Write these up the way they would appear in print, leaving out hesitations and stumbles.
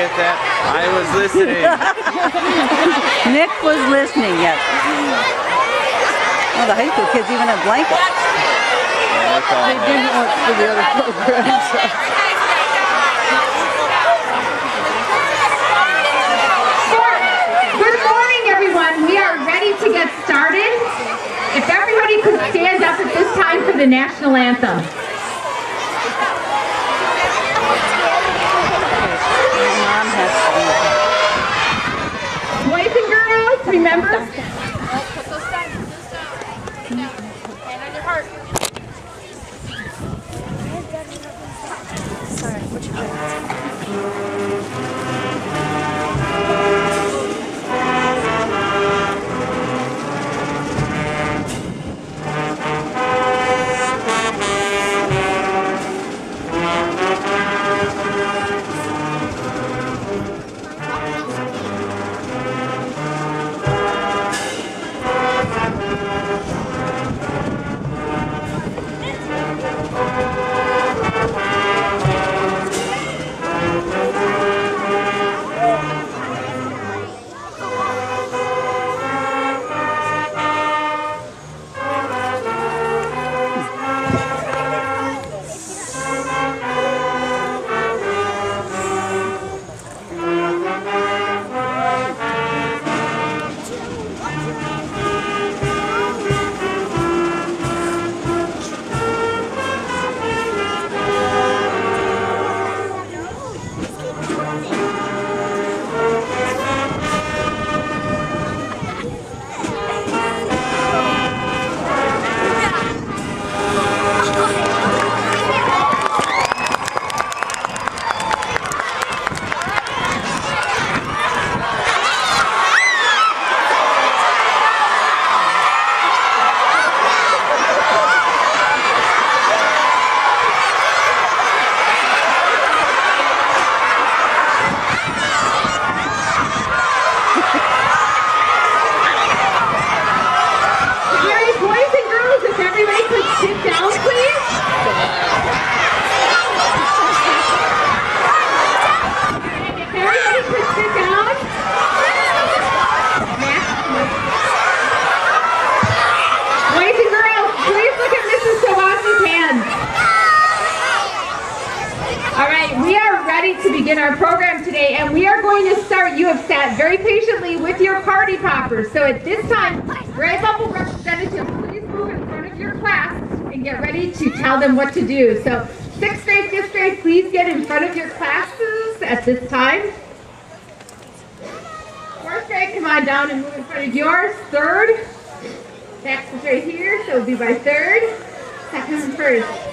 get that? I was listening. Nick was listening, yes. Oh, the high school kids even have blankets. They didn't want for the other programs. Good morning, everyone. We are ready to get started. If everybody could stand up at this time for the national anthem. Boys and girls, remember? Put those down. Hand on your heart. Sorry, what you doing? Our program today, and we are going to start. You have sat very patiently with your party poppers. So at this time, grade level representatives, please move in front of your class and get ready to tell them what to do. So 6th grade, 5th grade, please get in front of your classes at this time. 4th grade, come on down and move in front of yours. 3rd, next is right here, so it'll be by 3rd, 2nd, and 1st.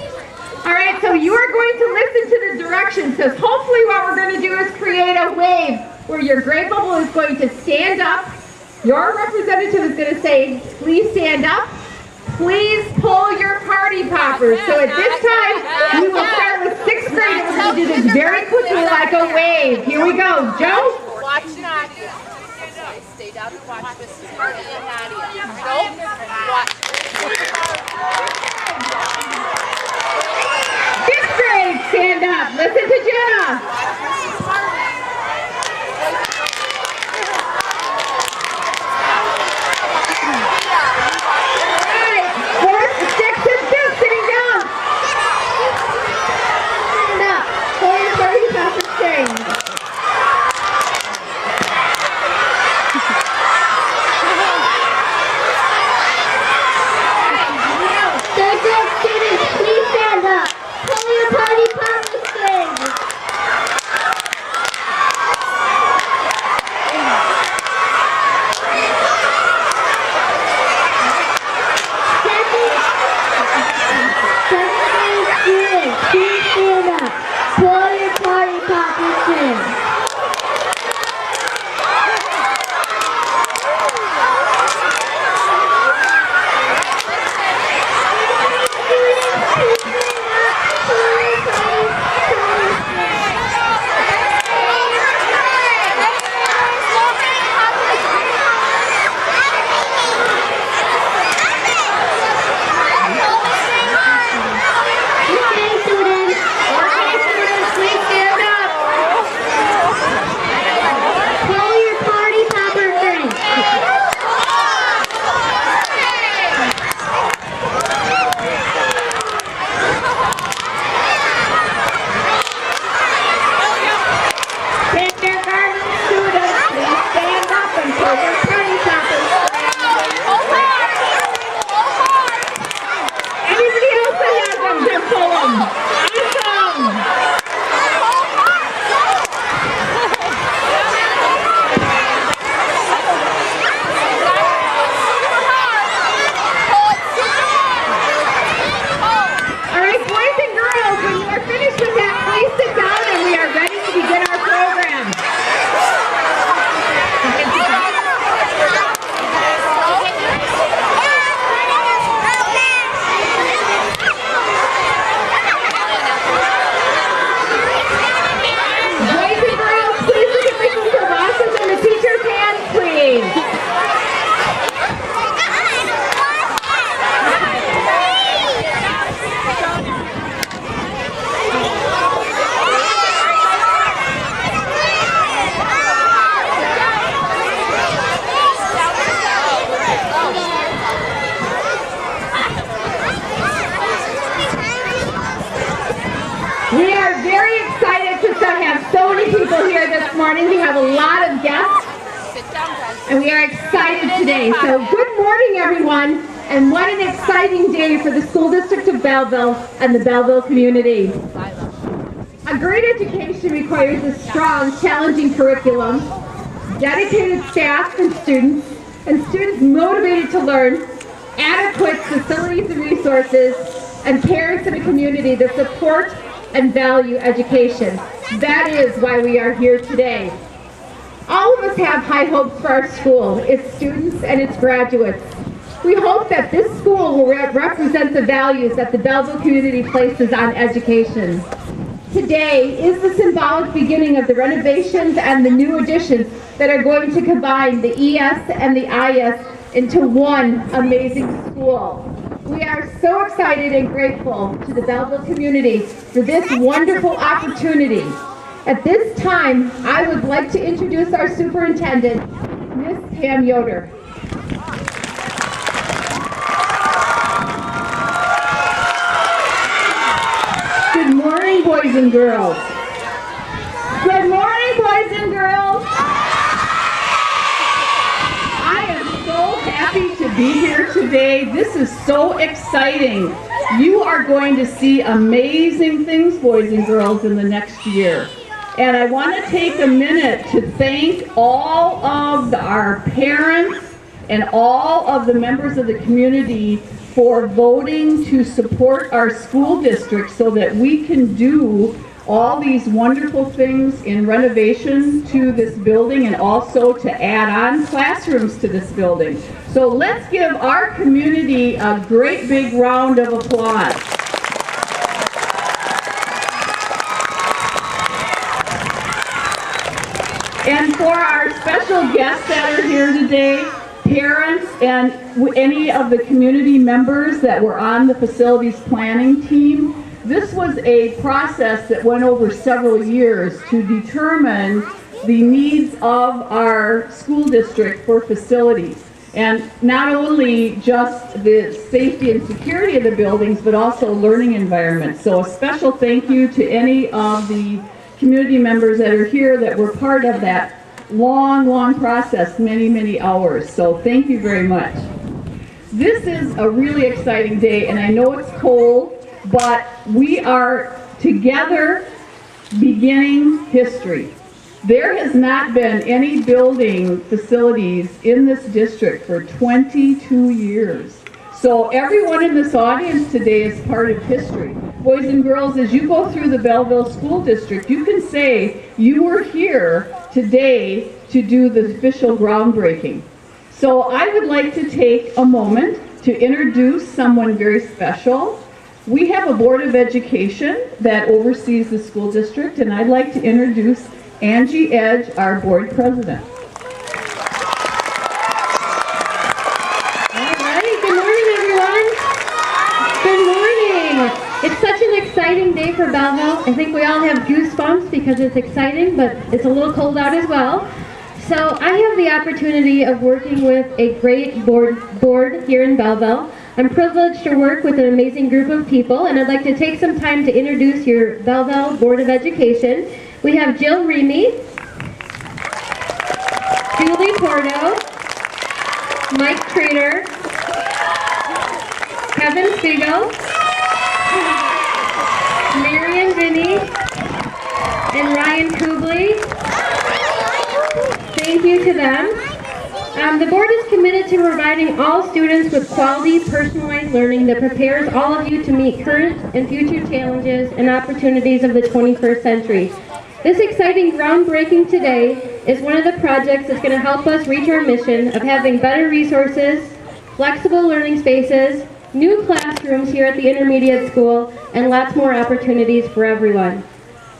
All right, so you are going to listen to the directions. So hopefully what we're going to do is create a wave where your grade level is going to stand up. Your representative is going to say, please stand up. Please pull your party poppers. So at this time, we will start with 6th grade. We're going to do this very quickly like a wave. Here we go. Joe? Watch Nadia. Stay down and watch. This is Marty and Nadia. Go. Watch. 5th grade, stand up. Listen to Jenna. All right, 4th, 6th, and 5th, sitting down. Stand up. Pull your party popper strings. Third grade students, please stand up. Pull your party popper strings. many people here this morning. We have a lot of guests, Sit down, guys. and we are excited today. So good morning, everyone, and what an exciting day for the School District of Belleville and the Belleville community. A great education requires a strong, challenging curriculum, dedicated staff and students motivated to learn, adequate facilities and resources, and parents in a community that support and value education. That is why we are here today. All of us have high hopes for our school, its students, and its graduates. We hope that this school will represent the values that the Belleville community places on education. Today is the symbolic beginning of the renovations and the new additions that are going to combine the ES and the IS into one amazing school. We are so excited and grateful to the Belleville community for this wonderful opportunity. At this time, I would like to introduce our superintendent, Miss Pam Yoder. Good morning, boys and girls. Good morning, boys and girls. I am so happy to be here today. This is so exciting. You are going to see amazing things, boys and girls, in the next year. And I want to take a minute to thank all of our parents and all of the members of the community for voting to support our school district so that we can do all these wonderful things in renovation to this building and also to add on classrooms to this building. So let's give our community a great big round of applause. And for our special guests that are here today, parents and any of the community members that were on the facilities planning team, this was a process that went over several years to determine the needs of our school district for facilities. And not only just the safety and security of the buildings, but also learning environments. So a special thank you to any of the community members that are here that were part of that long process, many hours. So thank you very much. This is a really exciting day, and I know it's cold, but we are together beginning history. There has not been any building facilities in this district for 22 years. So everyone in this audience today is part of history. Boys and girls, as you go through the Belleville School District, you can say you were here today to do the official groundbreaking. So I would like to take a moment to introduce someone very special. We have a Board of Education that oversees the school district, and I'd like to introduce Angie Edge, our board president. It's such an exciting day for Belleville. I think we all have goosebumps because it's exciting, but it's a little cold out as well. So I have the opportunity of working with a great board here in Belleville. I'm privileged to work with an amazing group of people, and I'd like to take some time to introduce your Belleville Board of Education. We have Jill Remy, Julie Porto, Mike Trader, Kevin Spiegel, Marion Vinny, and Ryan Kubley. Thank you to them. The board is committed to providing all students with quality, personalized learning that prepares all of you to meet current and future challenges and opportunities of the 21st century. This exciting groundbreaking today is one of the projects that's going to help us reach our mission of having better resources, flexible learning spaces, new classrooms here at the intermediate school, and lots more opportunities for everyone.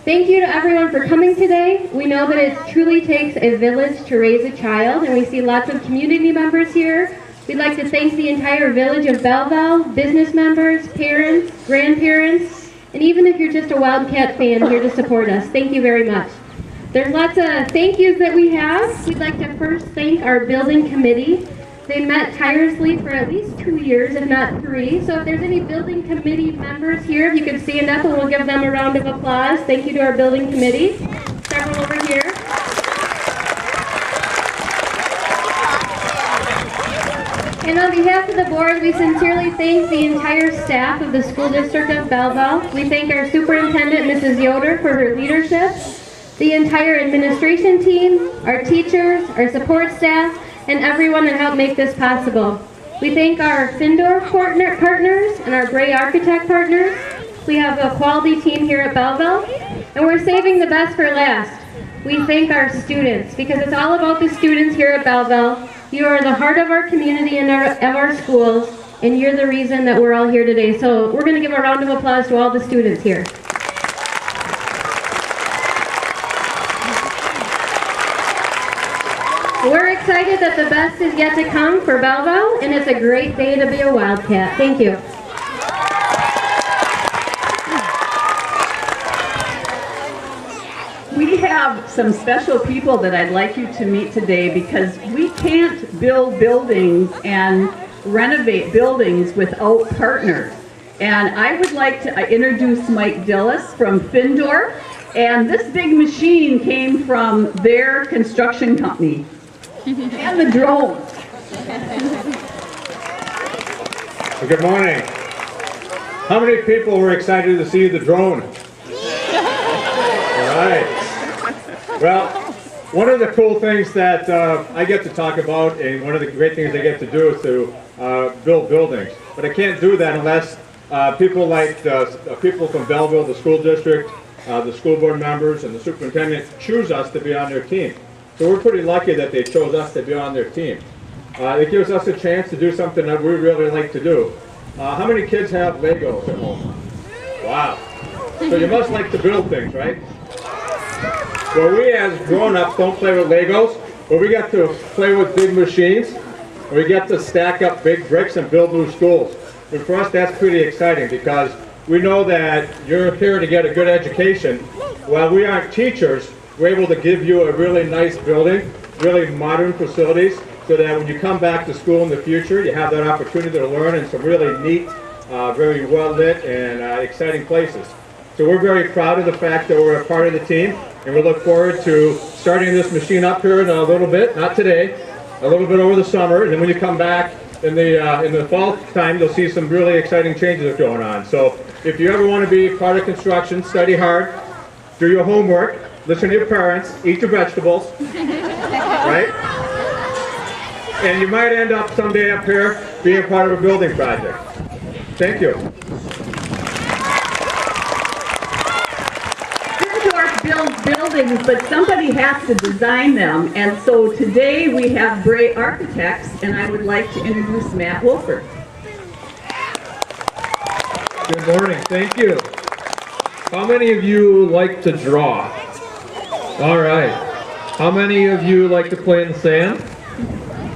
Thank you to everyone for coming today. We know that it truly takes a village to raise a child, and we see lots of community members here. We'd like to thank the entire village of Belleville, business members, parents, grandparents, and even if you're just a Wildcat fan here to support us, thank you very much. There's lots of thank yous that we have. We'd like to first thank our building committee. They met tirelessly for at least 2 years, if not 3. So if there's any building committee members here, if you could stand up and we'll give them a round of applause. Thank you to our building committee. Starting several over here. And on behalf of the board, we sincerely thank the entire staff of the School District of Belleville. We thank our superintendent, Mrs. Yoder, for her leadership, the entire administration team, our teachers, our support staff, and everyone that helped make this possible. We thank our Findor partners and our Bray Architect partners. We have a quality team here at Belleville, and we're saving the best for last. We thank our students, because it's all about the students here at Belleville. You are the heart of our community and of our schools, and you're the reason that we're all here today. So we're going to give a round of applause to all the students here. We're excited that the best is yet to come for Belleville, and it's a great day to be a Wildcat. Thank you. We have some special people that I'd like you to meet today, because we can't build buildings and renovate buildings without partners. And I would like to introduce Mike Dillis from Findor. And this big machine came from their construction company. And the drone. Good morning. How many people were excited to see the drone? All right. Well, one of the cool things that I get to talk about, and one of the great things I get to do, is to build buildings. But I can't do that unless people like people from Belleville, the school district, the school board members, and the superintendent choose us to be on their team. So we're pretty lucky that they chose us to be on their team. It gives us a chance to do something that we really like to do. How many kids have Legos at home? Wow. So you must like to build things, right? Well, we as grown-ups don't play with Legos, but we get to play with big machines. We get to stack up big bricks and build new schools. And for us, that's pretty exciting, because we know that you're here to get a good education. While we aren't teachers, we're able to give you a really nice building, really modern facilities, so that when you come back to school in the future, you have that opportunity to learn in some really neat, very well-lit and exciting places. So we're very proud of the fact that we're a part of the team, and we look forward to starting this machine up here in a little bit, not today, a little bit over the summer, and then when you come back in the fall time, you'll see some really exciting changes going on. So if you ever want to be part of construction, study hard, do your homework, listen to your parents, eat your vegetables, right? And you might end up someday up here being part of a building project. Thank you. Findor builds buildings, but somebody has to design them. And so today we have Bray Architects, and I would like to introduce Matt Wolford. Good morning, thank you. How many of you like to draw? All right. How many of you like to play in the sand?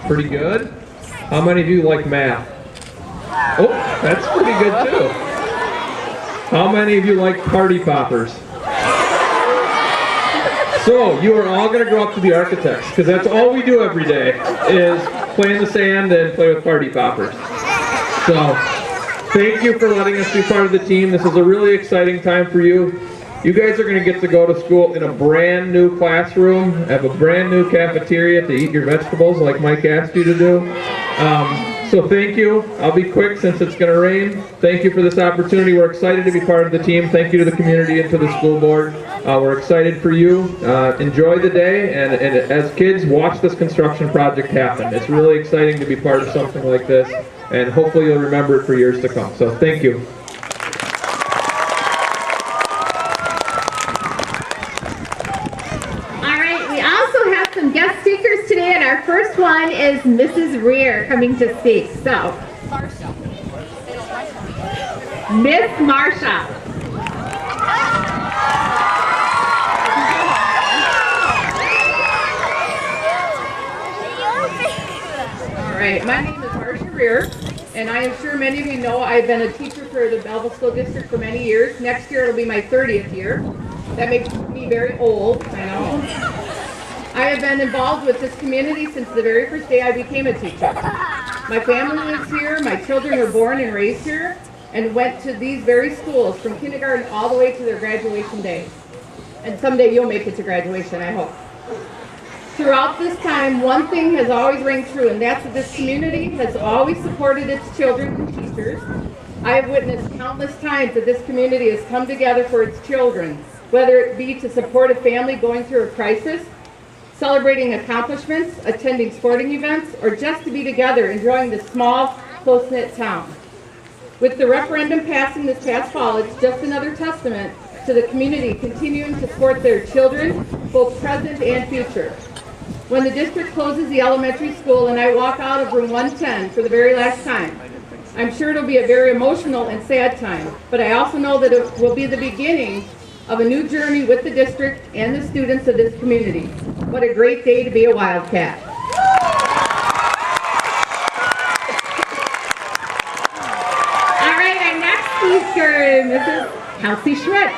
Pretty good. How many of you like math? Oh, that's pretty good too. How many of you like party poppers? So, you are all going to grow up to be architects, because that's all we do every day, is play in the sand and play with party poppers. So, thank you for letting us be part of the team. This is a really exciting time for you. You guys are going to get to go to school in a brand new classroom, have a brand new cafeteria to eat your vegetables like Mike asked you to do. So thank you. I'll be quick since it's going to rain. Thank you for this opportunity. We're excited to be part of the team. Thank you to the community and to the school board. We're excited for you. Enjoy the day, and as kids, watch this construction project happen. It's really exciting to be part of something like this, and hopefully you'll remember it for years to come. So thank you. Guest speakers today, and our first one is Mrs. Rear coming to speak. So, Miss Marsha. All right, my name is Marsha Rear, and I am sure many of you know I've been a teacher for the Belleville School District for many years. Next year it'll be my 30th year. That makes me very old, I know. I have been involved with this community since the very first day I became a teacher. My family lives here, my children were born and raised here, and went to these very schools from kindergarten all the way to their graduation day. And someday you'll make it to graduation, I hope. Throughout this time, one thing has always rang true, and that's that this community has always supported its children and teachers. I have witnessed countless times that this community has come together for its children, whether it be to support a family going through a crisis, celebrating accomplishments, attending sporting events, or just to be together enjoying this small, close-knit town. With the referendum passing this past fall, it's just another testament to the community continuing to support their children, both present and future. When the district closes the elementary school and I walk out of room 110 for the very last time, I'm sure it'll be a very emotional and sad time, but I also know that it will be the beginning of a new journey with the district and the students of this community. What a great day to be a Wildcat. All right, our next speaker, Mrs. Kelsey Schmidt.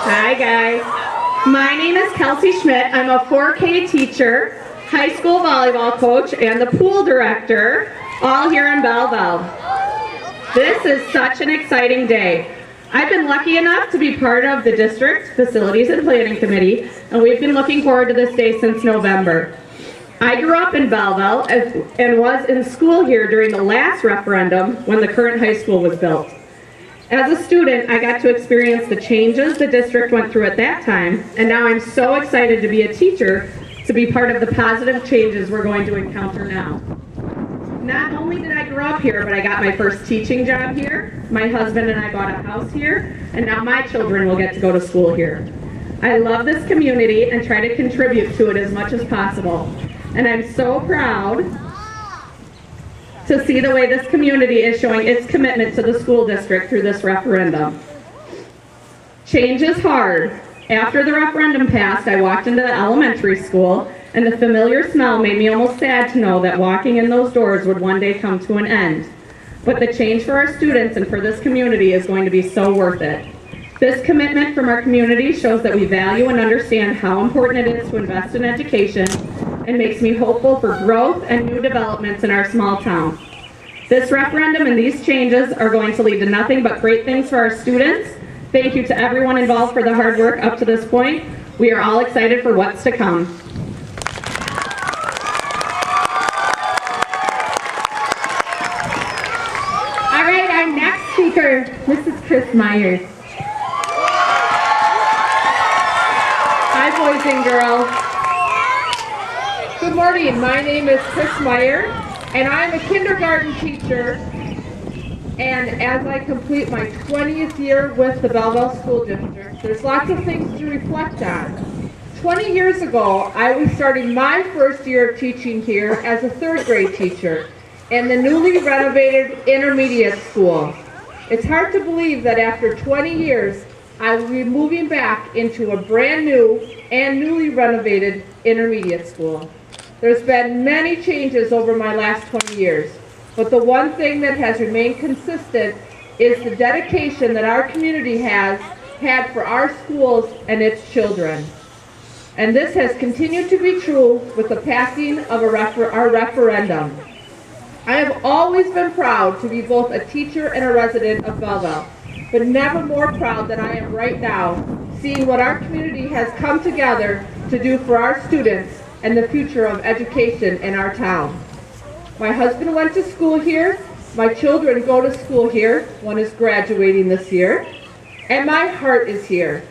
Hi guys, my name is Kelsey Schmidt. I'm a 4K teacher, high school volleyball coach, and the pool director, all here in Belleville. This is such an exciting day. I've been lucky enough to be part of the district's Facilities and Planning Committee, and we've been looking forward to this day since November. I grew up in Belleville and was in school here during the last referendum when the current high school was built. As a student, I got to experience the changes the district went through at that time, and now I'm so excited to be a teacher to be part of the positive changes we're going to encounter now. Not only did I grow up here, but I got my first teaching job here. My husband and I bought a house here, and now my children will get to go to school here. I love this community and try to contribute to it as much as possible. And I'm so proud to see the way this community is showing its commitment to the school district through this referendum. Change is hard. After the referendum passed, I walked into the elementary school, and the familiar smell made me almost sad to know that walking in those doors would one day come to an end. But the change for our students and for this community is going to be so worth it. This commitment from our community shows that we value and understand how important it is to invest in education, and makes me hopeful for growth and new developments in our small town. This referendum and these changes are going to lead to nothing but great things for our students. Thank you to everyone involved for the hard work up to this point. We are all excited for what's to come. All right, our next speaker, Mrs. Chris Myers. Hi, boys and girls. Good morning. My name is Chris Meyer, and I'm a kindergarten teacher. And as I complete my 20th year with the Belleville School District, there's lots of things to reflect on. 20 years ago, I was starting my first year of teaching here as a third grade teacher in the newly renovated intermediate school. It's hard to believe that after 20 years, I will be moving back into a brand new and newly renovated intermediate school. There's been many changes over my last 20 years, but the one thing that has remained consistent is the dedication that our community has had for our schools and its children. And this has continued to be true with the passing of our referendum. I have always been proud to be both a teacher and a resident of Belleville, but never more proud than I am right now, seeing what our community has come together to do for our students and the future of education in our town. My husband went to school here, my children go to school here, one is graduating this year, and my heart is here.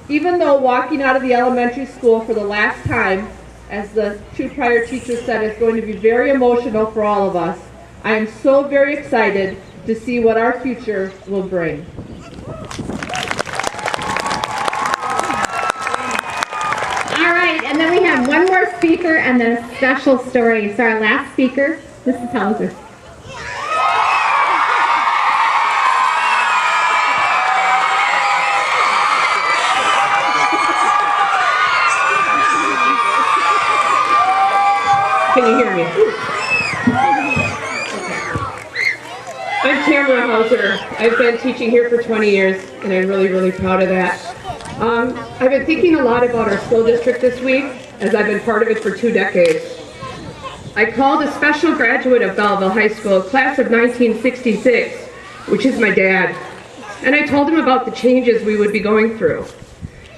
Even though walking out of the elementary school for the last time, as the two prior teachers said, is going to be very emotional for all of us, I am so very excited to see what our future will bring. And then we have one more speaker and then a special story. So our last speaker, Mrs. Hauser. Can you hear me? I'm Tamara Hauser. I've been teaching here for 20 years, and I'm really, really proud of that. I've been thinking a lot about our school district this week, as I've been part of it for 2 decades. I called a special graduate of Belleville High School, class of 1966, which is my dad, and I told him about the changes we would be going through.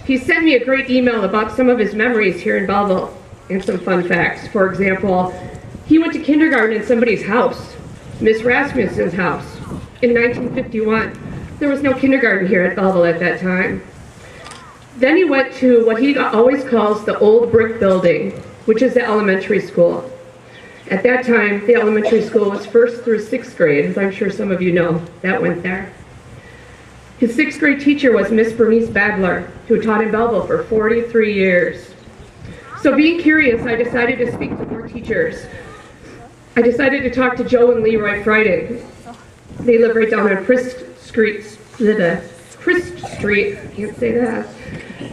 He sent me a great email about some of his memories here in Belleville and some fun facts. For example, he went to kindergarten in somebody's house, Miss Rasmussen's house, in 1951. There was no kindergarten here at Belleville at that time. Then he went to what he always calls the old brick building, which is the elementary school. At that time, the elementary school was 1st through 6th grade, as I'm sure some of you know, that went there. His 6th grade teacher was Miss Bernice Bagler, who taught in Belleville for 43 years. So being curious, I decided to speak to more teachers. I decided to talk to Joe and Leroy Friday. They live right down on Christ Street, I can't say that.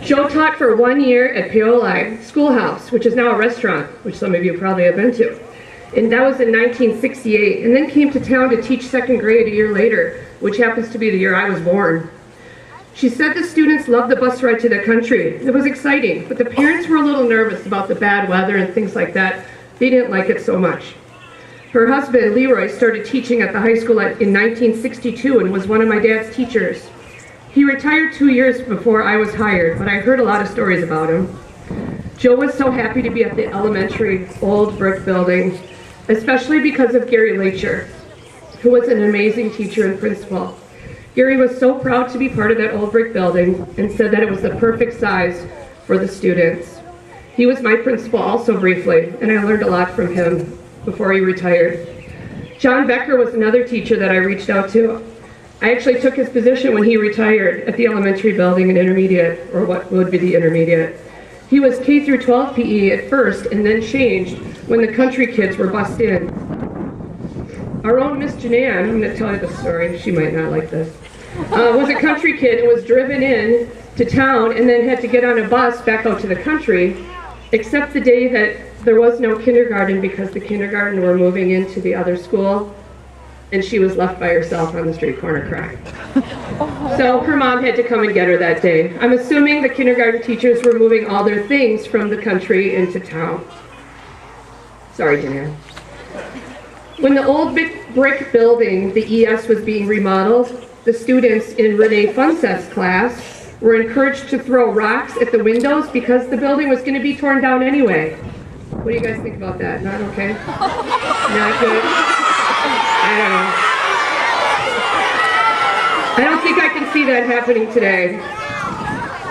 Joe taught for 1 year at Paoli Schoolhouse, which is now a restaurant, which some of you probably have been to. And that was in 1968, and then came to town to teach 2nd grade a year later, which happens to be the year I was born. She said the students loved the bus ride to the country. It was exciting, but the parents were a little nervous about the bad weather and things like that. They didn't like it so much. Her husband, Leroy, started teaching at the high school in 1962 and was one of my dad's teachers. He retired 2 years before I was hired, but I heard a lot of stories about him. Joe was so happy to be at the elementary old brick building, especially because of Gary Lacher, who was an amazing teacher and principal. Gary was so proud to be part of that old brick building and said that it was the perfect size for the students. He was my principal also briefly, and I learned a lot from him before he retired. John Becker was another teacher that I reached out to. I actually took his position when he retired at the elementary building and intermediate, or what would be the intermediate. He was K through 12 PE at first and then changed when the country kids were bussed in. Our own Miss Janan, I'm going to tell you the story, she might not like this, was a country kid and was driven in to town and then had to get on a bus back out to the country, except the day that there was no kindergarten because the kindergarten were moving into the other school, and she was left by herself on the street corner crying. So her mom had to come and get her that day. I'm assuming the kindergarten teachers were moving all their things from the country into town. Sorry, Janan. When the old brick building, the ES, was being remodeled, the students in Renee Funseth's class were encouraged to throw rocks at the windows because the building was going to be torn down anyway. What do you guys think about that? Not okay? Not good? I don't know. I don't think I can see that happening today.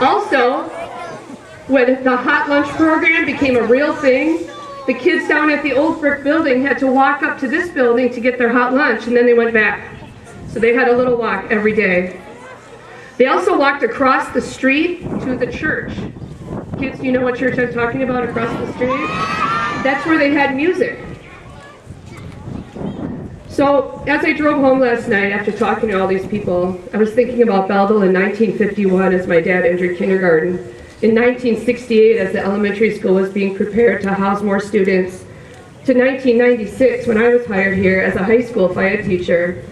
Also, when the hot lunch program became a real thing, the kids down at the old brick building had to walk up to this building to get their hot lunch, and then they went back. So they had a little walk every day. They also walked across the street to the church. Kids, do you know what church I'm talking about across the street? That's where they had music. So as I drove home last night after talking to all these people, I was thinking about Belleville in 1951 as my dad entered kindergarten, in 1968 as the elementary school was being prepared to house more students, to 1996 when I was hired here as a high school FIAD teacher,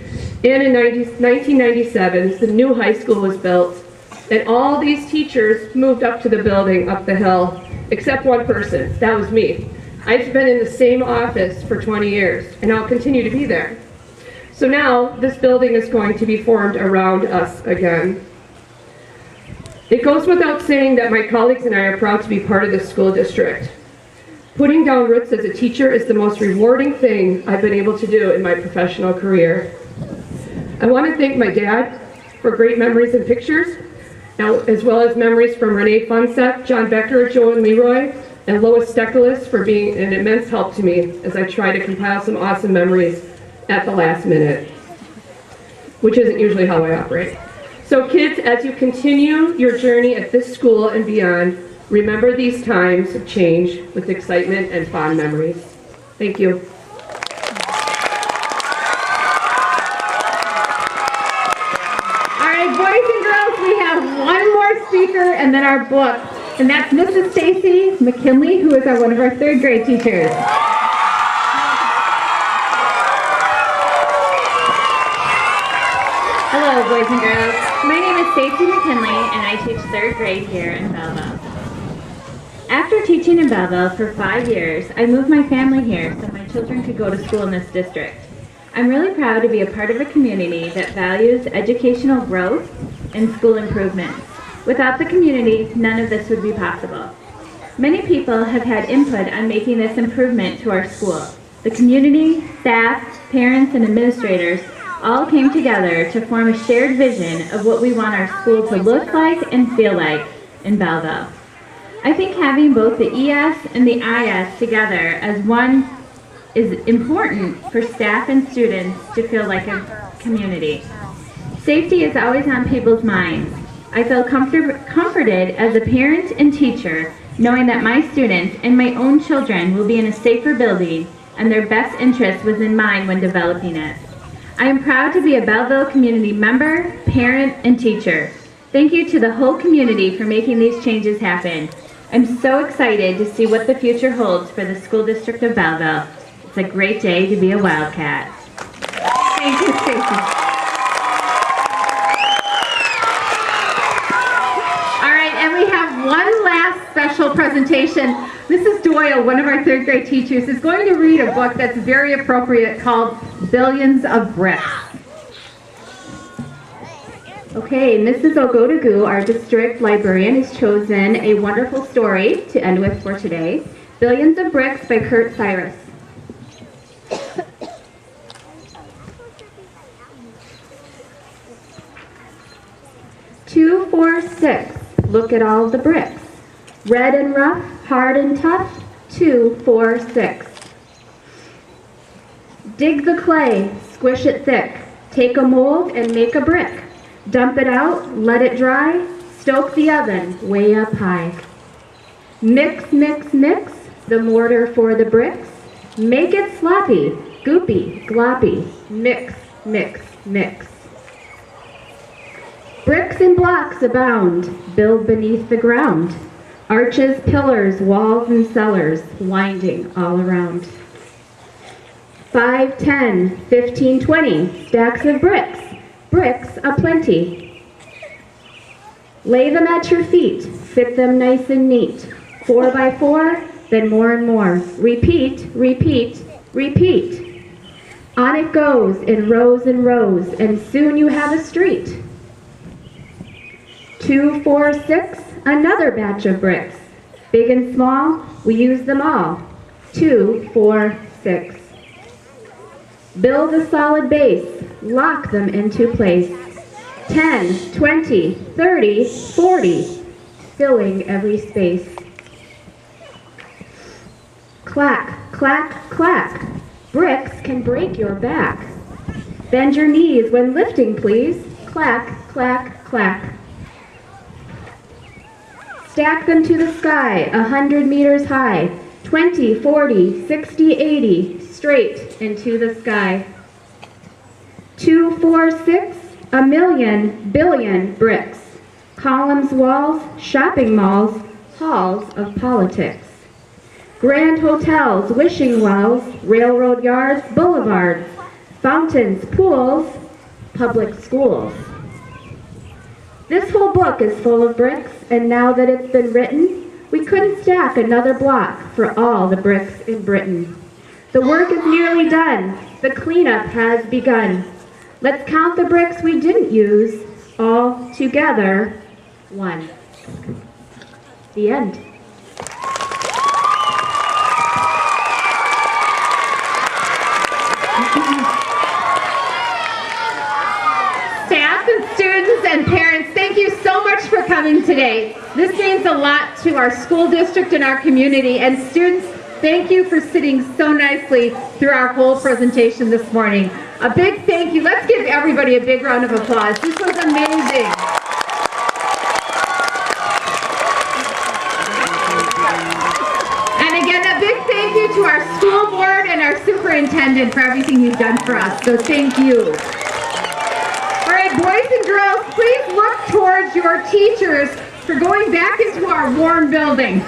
and in 1997 the new high school was built, and all these teachers moved up to the building up the hill, except one person, that was me. I've been in the same office for 20 years, and I'll continue to be there. So now, this building is going to be formed around us again. It goes without saying that my colleagues and I are proud to be part of this school district. Putting down roots as a teacher is the most rewarding thing I've been able to do in my professional career. I want to thank my dad for great memories and pictures, as well as memories from Renee Funseth, John Becker, Joe and Leroy, and Lois Stekalis for being an immense help to me as I try to compile some awesome memories at the last minute, which isn't usually how I operate. So kids, as you continue your journey at this school and beyond, remember these times of change with excitement and fond memories. Thank you. All right, boys and girls, we have one more speaker and then our book. And that's Mrs. Stacy McKinley, who is one of our 3rd grade teachers. Hello, boys and girls. My name is Stacy McKinley, and I teach 3rd grade here in Belleville. After teaching in Belleville for 5 years, I moved my family here so my children could go to school in this district. I'm really proud to be a part of a community that values educational growth and school improvements. Without the community, none of this would be possible. Many people have had input on making this improvement to our school. The community, staff, parents, and administrators all came together to form a shared vision of what we want our school to look like and feel like in Belleville. I think having both the ES and the IS together as one is important for staff and students to feel like a community. Safety is always on people's minds. I feel comforted as a parent and teacher knowing that my students and my own children will be in a safer building and their best interest was in mind when developing it. I am proud to be a Belleville community member, parent, and teacher. Thank you to the whole community for making these changes happen. I'm so excited to see what the future holds for the School District of Belleville. It's a great day to be a Wildcat. Thank you, Stacy. All right, and we have one last special presentation. Mrs. Doyle, one of our third grade teachers, is going to read a book that's very appropriate called Billions of Bricks. Okay, Mrs. Ogodagu, our district librarian, has chosen a wonderful story to end with for today. Billions of Bricks by Kurt Cyrus. Two, 4, 6. Look at all the bricks. Red and rough, hard and tough. 2, 4, 6. Dig the clay, squish it thick. Take a mold and make a brick. Dump it out, let it dry. Stoke the oven way up high. Mix, mix, mix the mortar for the bricks. Make it sloppy, goopy, gloppy. Mix, mix, mix. Bricks and blocks abound, build beneath the ground. Arches, pillars, walls, and cellars, winding all around. 5, 10, 15, 20, stacks of bricks, bricks aplenty. Lay them at your feet, fit them nice and neat. 4 by 4, then more and more. Repeat, repeat, repeat. On it goes in rows and rows, and soon you have a street. 2, 4, 6, another batch of bricks. Big and small, we use them all. 2, 4, 6. Build a solid base, lock them into place. 10, 20, 30, 40, filling every space. Clack, clack, clack. Bricks can break your back. Bend your knees when lifting, please. Clack, clack, clack. Stack them to the sky, 100 meters high. 20, 40, 60, 80, straight into the sky. 2, 4, 6, a million, billion bricks. Columns, walls, shopping malls, halls of politics. Grand hotels, wishing wells, railroad yards, boulevards, fountains, pools, public schools. This whole book is full of bricks, and now that it's been written, we couldn't stack another block for all the bricks in Britain. The work is nearly done. The cleanup has begun. Let's count the bricks we didn't use, all together, 1. The end. Staff and students and parents, thank you so much for coming today. This means a lot to our school district and our community. And students, thank you for sitting so nicely through our whole presentation this morning. A big thank you. Let's give everybody a big round of applause. This was amazing. And again, a big thank you to our school board and our superintendent for everything you've done for us. So thank you. All right, boys and girls, please look towards your teachers for going back into our warm building.